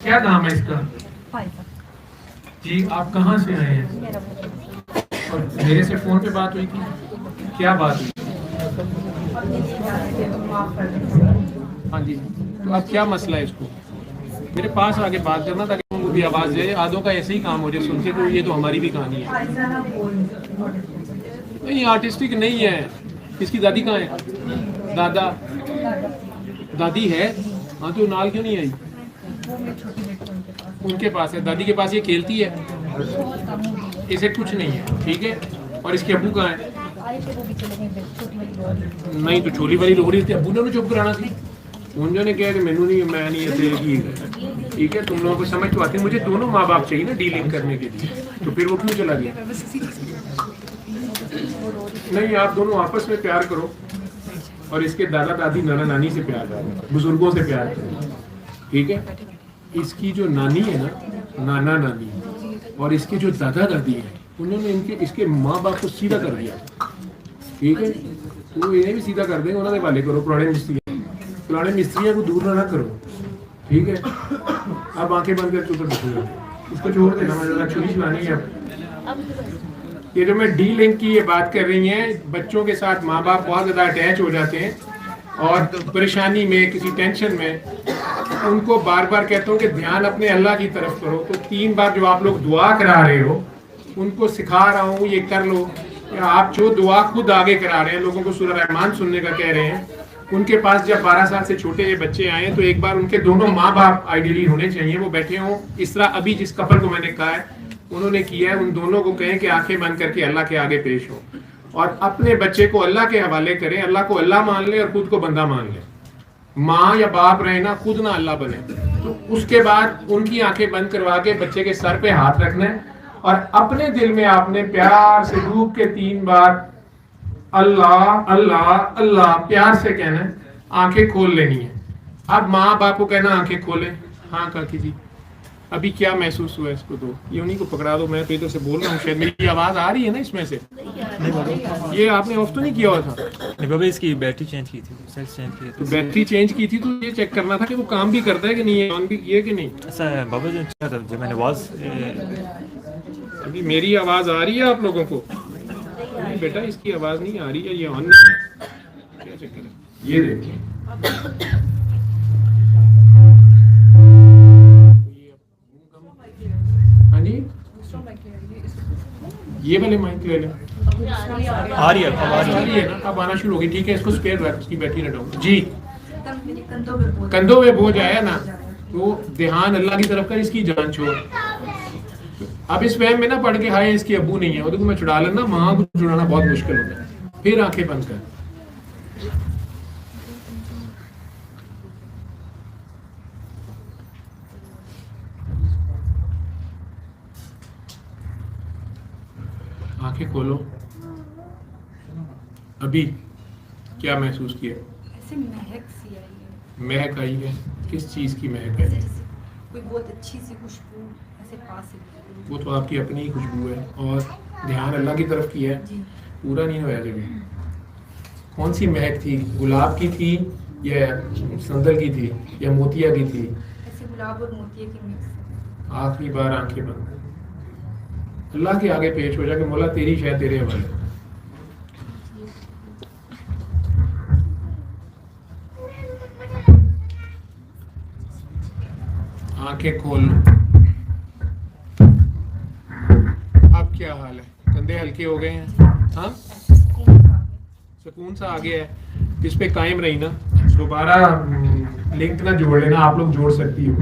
کیا نام ہے اس کا؟ جی آپ کہاں سے آئے ہیں؟ اور میرے سے فون پہ بات ہوئی تھی، کیا بات ہوئی؟ ہاں جی، تو اب کیا مسئلہ ہے اس کو؟ میرے پاس آگے بات کرنا تاکہ وہ بھی آواز دے. آدھوں کا ایسے ہی کام ہو جائے سن کے، تو یہ تو ہماری بھی کہانی ہے. نہیں آرٹسٹک نہیں ہے. اس کی دادی کہاں ہے؟ دادا دادی ہے؟ ہاں تو نال کیوں نہیں آئی؟ ان کے پاس ہے، دادی کے پاس یہ کھیلتی ہے، اسے کچھ نہیں ہے. ٹھیک ہے. اور اس کے ابو کہاں ہے؟ نہیں تو چھولی والی لوڑی تھی، ابو نے چپ کرانا تھی. انہوں نے کہا کہ میں نہیں ایسے کی. ٹھیک ہے، تم لوگوں کو سمجھ تو آتی ہے. مجھے دونوں ماں باپ چاہیے نا ڈیلنگ کرنے کے لیے، تو پھر وہ کیوں چلا گیا؟ نہیں آپ دونوں آپس میں پیار کرو، اور اس کے دادا دادی نانا نانی سے پیار کرو، بزرگوں سے پیار کرو. ٹھیک ہے. اس کی جو نانی ہے نا، نانا نانی، اور اس کے جو دادا دادی ہیں، انہوں نے اس کے ماں باپ کو سیدھا کر دیا. ٹھیک ہے. تو انہیں بھی سیدھا کر دیں گے. انہوں نے والے کرو پرانے مستریوں کو دور نہ کرو. ٹھیک ہے. اب آنکھیں بند کر کے اوپر بیٹھو، اس کو چھوڑ دینا. میں ذرا چھری چلانی ہے. اب یہ جو میں ڈی لنک کی یہ بات کر رہی ہیں، بچوں کے ساتھ ماں باپ بہت زیادہ اٹیچ ہو جاتے ہیں، اور پریشانی میں کسی ٹینشن میں ان کو بار بار کہتا ہوں کہ دھیان اپنے اللہ کی طرف کرو. تو 3 بار جو آپ لوگ دعا کرا رہے ہو، ان کو سکھا رہا ہوں یہ کر لو. آپ جو دعا خود آگے کرا رہے ہیں، لوگوں کو سورہ رحمان سننے کا کہہ رہے ہیں، ان کے پاس جب 12 سال سے چھوٹے یہ بچے آئے تو ایک بار ان کے دونوں ماں باپ آئیڈیلی ہونے چاہیے، وہ بیٹھے ہوں. اس طرح ابھی جس کپل کو میں نے کہا ہے انہوں نے کیا ہے، ان دونوں کو کہیں کہ آنکھیں بند کر کے اللہ کے آگے پیش ہو، اور اپنے بچے کو اللہ کے حوالے کریں. اللہ کو اللہ مان لے اور خود کو بندہ مان لے. ماں یا باپ رہنا، خود نہ اللہ بنے. تو اس کے بعد ان کی آنکھیں بند کروا کے بچے کے سر پہ ہاتھ رکھنا ہے، اور اپنے دل میں آپ نے پیار سے ڈوب کے 3 بار اللہ اللہ اللہ پیار سے کہنا ہے. آنکھیں کھول لینی ہے. اب ماں باپ کو کہنا آنکھیں کھولیں. ہاں کاکی جی ابھی کیا محسوس ہوا؟ اس کو دو، یہ انہیں کو پکڑا دو. میں تو ادھر سے بول رہا ہوں، شاید میری آواز آ رہی ہے نا اس میں سے. یہ آپ نے آف تو نہیں کیا ہوا تھا؟ نہیں بابا، اس کی بیٹری چینج کی تھی، سیلز چینج کی تو بیٹری چینج کی تھی، تو یہ چیک کرنا تھا کہ وہ کام بھی کرتا ہے کہ نہیں ہے، آن بھی کیا کہ نہیں. ایسا ہے بابا جو اچھا تھا جب میں نے آواز ابھی میری آواز آ رہی ہے آپ لوگوں کو؟ نہیں بیٹا اس کی آواز نہیں آ رہی ہے، یہ آن نہیں ہے. کیا چکر ہے؟ یہ دیکھیں ہاں جی، یہ والے مائک لے لیں. آ رہی ہے نا اب آنا شروع ہوگی. ٹھیک ہے، اس کو اسپیئر رکھ، اس کی بیٹری نہ ڈاؤن. جی کندھوں میں بوجھ آیا نا، تو دھیان اللہ کی طرف کر، اس کی جان چھوڑ. اب اس فہم میں نہ پڑھ کے ہائے اس کے ابو نہیں ہے، وہ تو میں چھڑا لینا. ماں کو چھڑانا بہت مشکل ہوتا ہے. پھر آنکھیں بند کر. آنکھیں کھولو. ابھی کیا محسوس کیا؟ ایسے مہک سی آئی ہے. مہک آئی ہے؟ کس چیز کی مہک ہے؟ کوئی بہت اچھی سی خوشبو ایسے پاس سے. وہ تو آپ کی اپنی ہی خوشبو ہے، اور دھیان اللہ کی طرف کیا ہے. پورا نہیں ہوا جب. کون سی مہک تھی؟ گلاب کی تھی یا سندل کی تھی یا موتیا کی تھی؟ ایسے گلاب اور موتیا کی مکس. آخری بار آنکھیں بند، اللہ کے آگے پیش ہو جا کہ مولا تیری شے تیرے حوالے. آنکھیں کھول لو. اب کیا حال ہے؟ کندھے ہلکے ہو گئے ہیں؟ ہاں سکون سا آ گیا ہے. اس پہ قائم رہی نا. دوبارہ لنک نہ جوڑ لینا، آپ لوگ جوڑ سکتی ہو.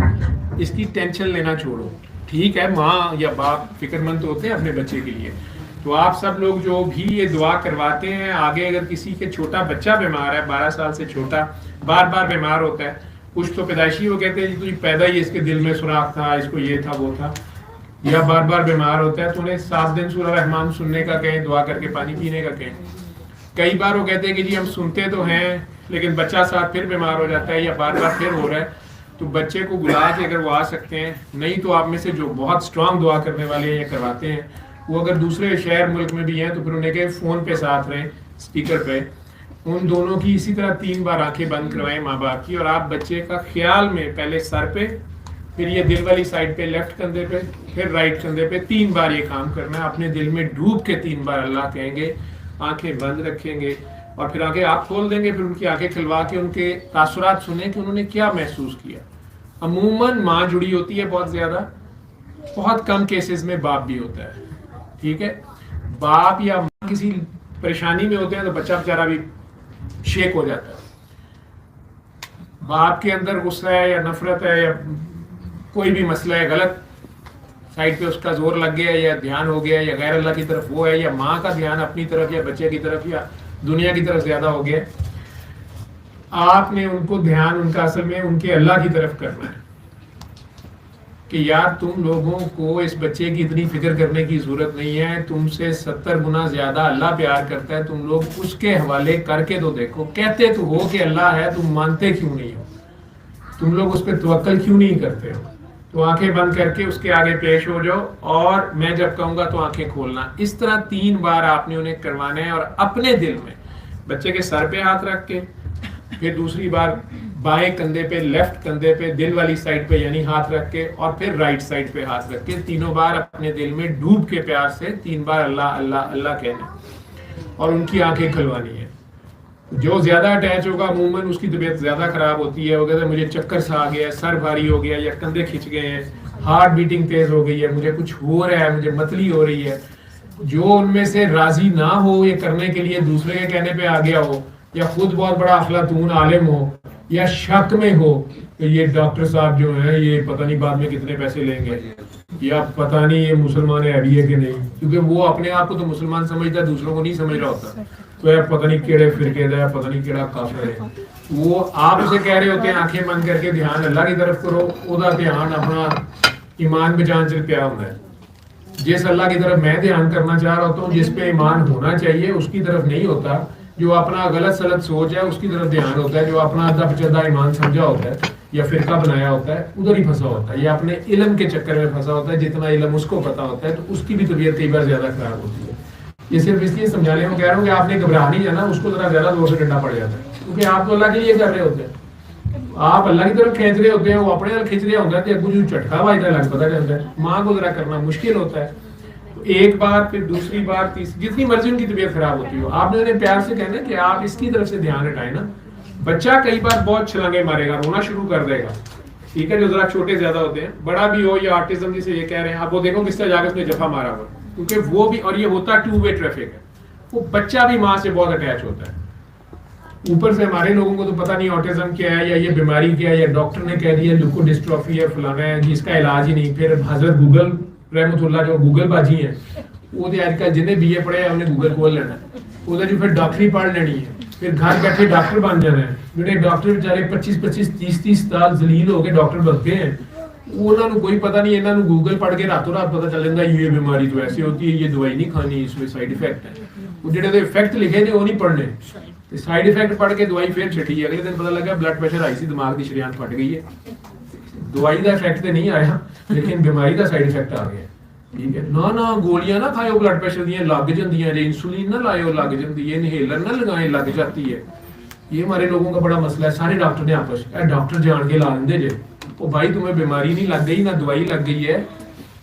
اس کی ٹینشن لینا چھوڑو. ٹھیک ہے، ماں یا باپ فکر مند ہوتے ہیں اپنے بچے کے لیے. تو آپ سب لوگ جو بھی یہ دعا کرواتے ہیں، آگے اگر کسی کے چھوٹا بچہ بیمار ہے، 12 سال سے چھوٹا، بار بار بیمار ہوتا ہے، کچھ تو پیدائشی وہ کہتے ہیں جی پیدا ہی اس کے دل میں سوراخ تھا، اس کو یہ تھا وہ تھا، یا بار بار بیمار ہوتا ہے، تو انہیں 7 دن سورہ رحمان سننے کا کہیں، دعا کر کے پانی پینے کا کہیں. کئی بار وہ کہتے ہیں کہ جی ہم سنتے تو ہیں لیکن بچہ ساتھ پھر بیمار ہو جاتا ہے یا بار بار پھر ہو رہا ہے. تو بچے کو بلا کے اگر وہ آ سکتے ہیں، نہیں تو آپ میں سے جو بہت اسٹرانگ دعا کرنے والے ہیں یا کرواتے ہیں، وہ اگر دوسرے شہر ملک میں بھی ہیں تو پھر انہیں کہ فون پہ ساتھ رہیں، اسپیکر پہ. ان دونوں کی اسی طرح 3 بار آنکھیں بند کروائیں ماں باپ کی، اور آپ بچے کا خیال میں پہلے سر پہ फिर ये दिल वाली साइड पे लेफ्ट कंधे पे, फिर राइट कंधे पे 3 बार ये काम करना है। अपने दिल में डूब के 3 बार अल्लाह कहेंगे, आंखें बंद रखेंगे और फिर आगे आप खोल देंगे, फिर उनकी आंखें खिलवा के उनके तासुरात सुने कि उन्होंने क्या महसूस किया। अमूमन माँ जुड़ी होती है बहुत ज्यादा, बहुत कम केसेस में बाप भी होता है, ठीक है। बाप या माँ किसी परेशानी में होते हैं तो बच्चा बेचारा भी शेक हो जाता है। बाप के अंदर गुस्सा है या नफरत है या कोई भी मसला है, गलत साइड पे उसका जोर लग गया या ध्यान हो गया या गैर अल्लाह की तरफ वो है, या माँ का ध्यान अपनी तरफ या बच्चे की तरफ या दुनिया की तरफ ज्यादा हो गया, आपने उनको ध्यान उनका असल में उनके अल्लाह की तरफ करना है कि यार तुम लोगों को इस बच्चे की इतनी फिक्र करने की जरूरत नहीं है, तुमसे 70 गुना ज्यादा अल्लाह प्यार करता है, तुम लोग उसके हवाले करके तो देखो। कहते तो हो कि अल्लाह है, तुम मानते क्यों नहीं हो, तुम लोग उस पर तवक्कल क्यों नहीं करते हो। तो आंखें बंद करके उसके आगे पेश हो जाओ और मैं जब कहूंगा तो आंखें खोलना। इस तरह 3 बार आपने उन्हें करवाना है और अपने दिल में बच्चे के सर पे हाथ रख के, फिर दूसरी बार बाएं कंधे पे, लेफ्ट कंधे पे, दिल वाली साइड पे यानी हाथ रख के, और फिर राइट साइड पे हाथ रख के 3 बार अपने दिल में डूब के प्यार से 3 बार अल्लाह अल्लाह अल्लाह कहना और उनकी आंखें खुलवानी है। जो ज्यादा अटैच होगा अमूमन उसकी तबीयत ज्यादा खराब होती है, वो कहता है मुझे चक्कर सा आ गया है, सर भारी हो गया या कंधे खिंच गए हैं, हार्ट बीटिंग तेज हो गई है, मुझे कुछ हो रहा है, मुझे मतली हो रही है। जो उनमें से राजी ना हो ये करने के लिए, दूसरे के कहने पे आ गया हो, या खुद बहुत बड़ा अफलातून आलिम हो, या शक में हो कि ये डॉक्टर साहब जो हैं ये पता नहीं बाद में कितने पैसे लेंगे, या पता नहीं ये मुसलमान है भी है कि नहीं, क्योंकि वो अपने आप को तो मुसलमान समझता है, दूसरों को नहीं समझ रहा होता। तो यार पता नहीं केड़े फिरके दा, पता नहीं केड़ा काफिर है, वो आप उसे कह रहे होते हैं आंखें बंद करके ध्यान अल्लाह की तरफ करो, ओदा ध्यान अपना ईमान बचान से प्यार होता है। जिस अल्लाह की तरफ मैं ध्यान करना चाह रहा होता हूँ, जिस पे ईमान होना चाहिए उसकी तरफ नहीं होता, जो अपना गलत सलत सोच है उसकी तरफ ध्यान होता है, जो अपना अद्दा पचद्दा ईमान समझा होता है या फिरका बनाया होता है उधर ही फंसा होता है, या अपने इल्म के चक्कर में फंसा होता है। जितना इल्म उसको पता होता है तो उसकी भी तबीयत कई बार ज्यादा खराब होती है। ये सिर्फ इसलिए समझाने को कह रहा हूँ कि आपने घबरा नहीं जाना, उसको जरा ज्यादा जोर से डंडा पड़ जाता है, क्योंकि आप तो अल्लाह के लिए कर रहे होते हैं, आप अल्लाह की तरफ खींच रहे होते हैं, वो अपने तरफ खींच रहे होता है, अगू जो झटका वाजता लग पता चलता है। माँ को जरा करना मुश्किल होता है, तो एक बार फिर दूसरी बार तीसरी, जितनी मर्जी उनकी तबीयत खराब होती हो, आपने उन्हें प्यार से कहना कि आप इसकी तरफ से ध्यान हटाए ना। बच्चा कई बार बहुत छलांगे मारेगा, रोना शुरू कर देगा, ठीक है, जो जरा छोटे ज्यादा होते हैं, बड़ा भी हो या ऑटिज्म जिसे ये कह रहे हैं, आप वो देखो किस तरह जाकर उसने जफा मारा हुआ, क्योंकि वो भी, और ये होता 2 वे ट्रैफिक है, वो बच्चा भी माँ से बहुत अटैच होता है। ऊपर से हमारे लोगों को तो पता नहीं ऑटिज्म क्या है या ये बीमारी क्या है, या डॉक्टर ने कह दिया ल्यूकोडिस्ट्रोफी है, फलाना है, जिसका इलाज ही नहीं। फिर हजरत गूगल रहमतुल्लाह जो गूगल बाजी है, वो तो आजकल जिन्हें बीए पढ़े उन्हें गूगल खोल लेना है, उधर जो फिर डॉक्टरी पढ़ लेनी है, फिर घर बैठे डॉक्टर बन जाना है। ਜਿਹੜੇ ਡਾਕਟਰ ਵਿਚਾਰੇ 25-25 30-30 ਸਾਲ ਜ਼ਲੀਲ ਹੋ ਕੇ ਡਾਕਟਰ बनते हैं, ਉਹਨਾਂ ਨੂੰ ਕੋਈ ਪਤਾ ਨਹੀਂ, ਇਹਨਾਂ ਨੂੰ ਗੂਗਲ ਪੜ੍ਹ ਕੇ ਰਾਤੋਂ ਰਾਤ ਪਤਾ ਚੱਲ ਜਾਂਦਾ ਇਹ ਬਿਮਾਰੀ तो ऐसे होती है, ये दवाई नहीं खानी, इसमें साइड इफेक्ट है। वो ਜਿਹੜੇ ਦੇ ਇਫੈਕਟ ਲਿਖੇ ਨੇ ਉਹ ਨਹੀਂ ਪੜ੍ਹਨੇ, ਤੇ ਸਾਈਡ ਇਫੈਕਟ ਪੜ੍ਹ ਕੇ ਦਵਾਈ ਫੇਰ ਛੱਡੀ, ਅਗਲੇ ਦਿਨ ਪਤਾ ਲੱਗਾ ਬਲੱਡ ਪ੍ਰੈਸ਼ਰ ਹਾਈ ਸੀ, ਦਿਮਾਗ ਦੀ ਸ਼ਰੀਆਨ ਫਟ ਗਈ ਹੈ। ਦਵਾਈ ਦਾ ਇਫੈਕਟ ਤੇ ਨਹੀਂ ਆਇਆ, ਲੇਕਿਨ ਬਿਮਾਰੀ ਦਾ ਸਾਈਡ ਇਫੈਕਟ ਆ ਗਿਆ। ਠੀਕ ਹੈ ਨਾ, ਨਾ ਗੋਲੀਆਂ ਨਾ ਖਾਓ ਬਲੱਡ ਪ੍ਰੈਸ਼ਰ ਦੀਆਂ, ਲੱਗ ਜਾਂਦੀਆਂ ਨੇ, इंसुलिन ना लाओ लग जाती है, इनहेलर ना लगाए लग जाती है। ये हमारे लोगों का बड़ा मसला है, सारे डॉक्टर ने आपस डॉक्टर जान के ला देंगे जे, ओ भाई तुम्हें बीमारी नहीं लग गई ना दवाई लग गई है,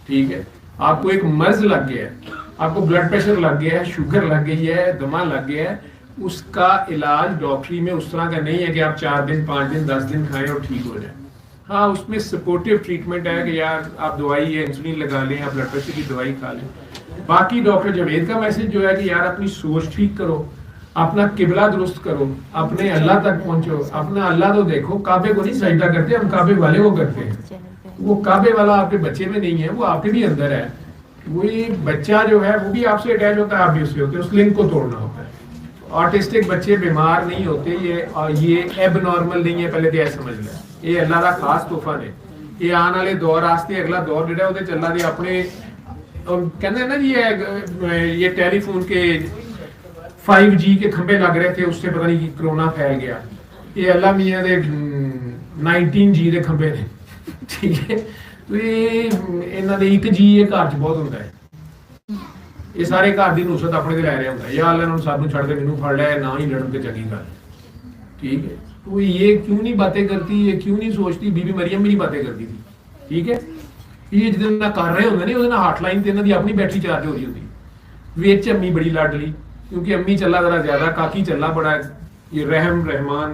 ठीक है, आपको एक मर्ज लग गया है, आपको ब्लड प्रेशर लग गया है, शुगर लग गई है, दमा लग गया है, उसका इलाज डॉक्टरी में उस तरह का नहीं है कि आप 4 दिन 5 दिन 10 दिन खाएं और ठीक हो जाए। हाँ, उसमें सपोर्टिव ट्रीटमेंट है कि यार आप दवाई है इंसुलिन लगा लें, आप ब्लड प्रेशर की दवाई खा लें। बाकी डॉक्टर जावेद का मैसेज जो है कि यार अपनी सोच ठीक करो, अपना किबला दुरुस्त करो, अपने अल्लाह तक पहुंचो। अपना अल्लाह तो देखो, काबे को नहीं सजदा करते हम, काबे वाले को करते हैं। वो काबे वाला आपके बच्चे में नहीं है, वो आपके भी अंदर है। वो ये बच्चा जो है वो भी आपसे अटैच होता है, आप भी उससे होते हैं, उस लिंक को तोड़ना होता है। ऑटिस्टिक बच्चे बीमार नहीं होते, ये एबनॉर्मल नहीं है, पहले तो यह समझ लें, ये अल्लाह का खास तोहफा ने। ये आने वाले दौर आस्ते अगला दौर जो है वो चला दे अपने, कहते हैं ना जी ये टेलीफोन के 5G के खंबे लग रहे थे, उससे पता नहीं कोरोना फैल गया। ये अल्लाह मियां दे 19G ਦੇ ਖੰਬੇ ਨੇ, ਠੀਕ ਹੈ। तो ये ਇਹਨਾਂ ਦੇ 1G ਇਹ ਘਰ 'ਚ ਬਹੁਤ ਹੁੰਦਾ ਹੈ। ਇਹ ਸਾਰੇ ਘਰ ਦੀ ਨੁਸਰਤ ਆਪਣੇ ਤੇ ਲੈ ਰਿਹਾ ਹੁੰਦਾ ਹੈ, या अल्लाह ਨੂੰ ਸਾਨੂੰ ਛੱਡ ਦੇ ਮੈਨੂੰ ਫੜ ਲੈ, ਨਾ ਹੀ ਲੜਨ ਤੇ ਚੰਗੀ ਗੱਲ, ठीक है। तो ये क्यों नहीं बातें करती, ये क्यों नहीं सोचती, बीबी मरियम भी नहीं बातें करती थी, ਠੀਕ ਹੈ। ਇਹ ਜਿਹਦੇ ਨਾਲ ਕਰ ਰਹੇ ਹੁੰਦੇ ਨੇ ਉਹਦੇ ਨਾਲ ਹੌਟਲਾਈਨ ਤੇ ਇਹਨਾਂ ਦੀ ਆਪਣੀ ਬੈਟਰੀ ਚਾਰਜ ਹੋ ਰਹੀ ਹੁੰਦੀ, ਵਿੱਚ ਅੰਮੀ ਬੜੀ ਲਾਡਲੀ, ਕਿਉਂਕਿ ਅੰਮੀ ਚੱਲਾ ਜ਼ਰਾ ਜ਼ਿਆਦਾ, ਕਾਕੀ ਚੱਲਾ ਬੜਾ ਇਹ ਰਹਿਮ ਰਹਿਮਾਨ,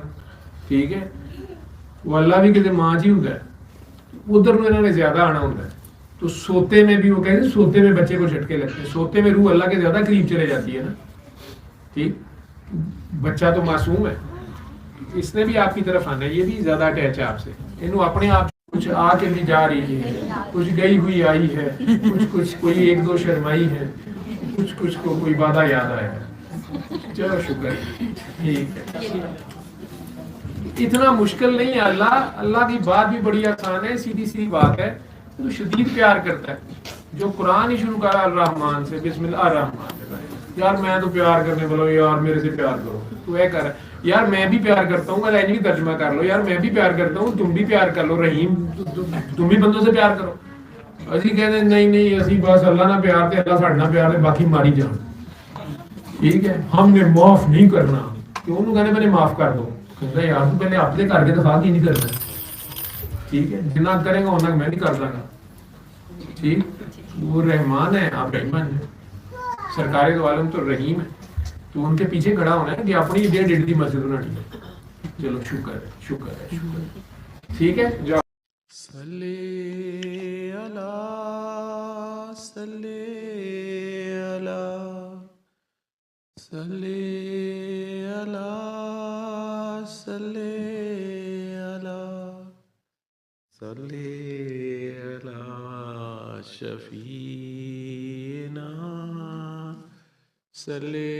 ਠੀਕ ਹੈ। वो अल्लाह भी किसी माँ जी होता है, उधर में इन्होंने ज्यादा आना होता है। तो सोते में भी वो कहते हैं सोते में बच्चे को झटके लगते हैं, सोते में रूह अल्लाह के ज्यादा करीब चले जाती है ना, ठीक। बच्चा तो मासूम है, इसने भी आपकी तरफ आना है, ये भी ज्यादा अटैच है आपसे, इन्हों अपने आप कुछ आके भी जा रही है, कुछ गई हुई आई है, कुछ कोई एक दो शर्माई है, कुछ को कोई वादा याद आएगा। चलो शुक्र है, ठीक है। इतना मुश्किल नहीं है, अल्लाह की बात भी बड़ी आसान है, सीधी सी बात है। तो शदीद प्यार करता है, जो कुरान ही शुरू करा अल-रहमान से, बिस्मिल्लाह रहमान से, यार मैं तो प्यार करने वाला हूं, यार मेरे से प्यार करो, तो ये कर यार मैं भी प्यार करता हूँ, अल्लाह भी तर्जमा कर लो, यार मैं भी प्यार करता हूँ, तुम भी प्यार कर लो, रहीम तुम भी बंदों से प्यार करो। असी कहते नहीं असी बस अल्लाह ना प्यार थे, अल्लाह साढ़े ना प्यार है, बाकी मारी जान, ठीक है। हमने माफ नहीं करना, क्यों कहने मैंने माफ कर दो, कहता यार तू पहले अपने करके दिखा की नहीं करना, ठीक है। जितना करेगा उतना मैं नहीं कर दूंगा, ठीक। वो रहमान है, आप रहमान है, सरकारी तो आलम तो रहीम है, तो उनके पीछे खड़ा होना है कि अपनी 1.5 की मस्जिद बनानी है। चलो शुक्र है, शुक्र है, शुक्र है, ठीक है। जाओ सल्ले अला सल्ले अला सल्ले अला सल्ले अला सल्ले अला शफीना सल्ले